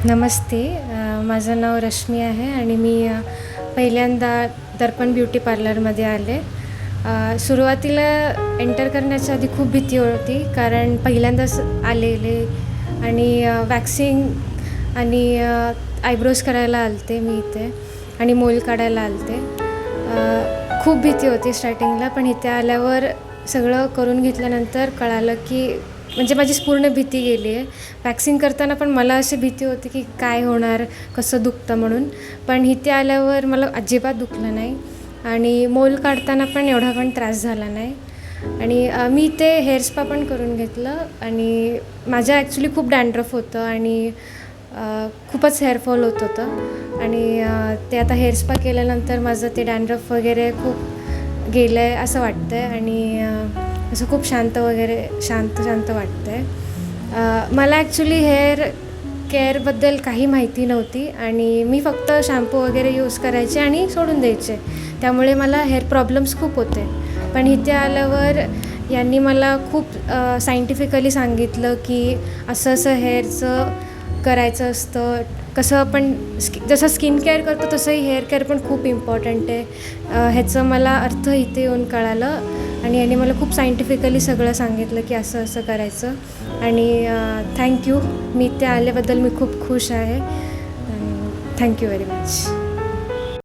नमस्ते. माझं नाव रश्मी आहे आणि मी पहिल्यांदा दर्पण ब्युटी पार्लरमध्ये आले. सुरुवातीला एंटर करण्याच्या आधी खूप भीती होती, कारण पहिल्यांदाच आलेले आणि वॅक्सिंग आणि आयब्रोज करायला आलते मी इथे आणि मोल काढायला आलते. खूप भीती होती स्टार्टिंगला, पण इथे आल्यावर सगळं करून घेतल्यानंतर कळालं की म्हणजे माझी पूर्ण भीती गेली आहे. वॅक्सिंग करताना पण मला अशी भीती होती की काय होणार, कसं दुखतं म्हणून. पण इथे आल्यावर मला अजिबात दुखलं नाही आणि मोल काढताना पण एवढा पण त्रास झाला नाही. आणि मी इथे हेअर स्पा पण करून घेतलं आणि माझं ॲक्च्युली खूप डॅन्ड्रफ होतं आणि खूपच हेअरफॉल होत होतं आणि ते आता हेअर स्पा केल्यानंतर माझं ते डॅन्ड्रफ वगैरे खूप गेलं आहे असं वाटतं आहे आणि असं खूप शांत वाटतं आहे. मला ॲक्च्युली हेअर केअरबद्दल काही माहिती नव्हती आणि मी फक्त शॅम्पू वगैरे यूज करायचे आणि सोडून द्यायचे. त्यामुळे मला हेअर प्रॉब्लेम्स खूप होते. पण इथे आल्यावर यांनी मला खूप सायंटिफिकली सांगितलं की असं असं हेअरचं करायचं असतं. कसं आपण जसं स्किन केअर करतो तसंही हेअर केअर पण खूप इम्पॉर्टंट आहे. ह्याचं मला अर्थ इथे येऊन कळालं आणि यांनी मला खूप सायंटिफिकली सगळं सांगितलं की असं असं करायचं. आणि थँक्यू. मी इथे आल्याबद्दल मी खूप खुश आहे. Thank you very much.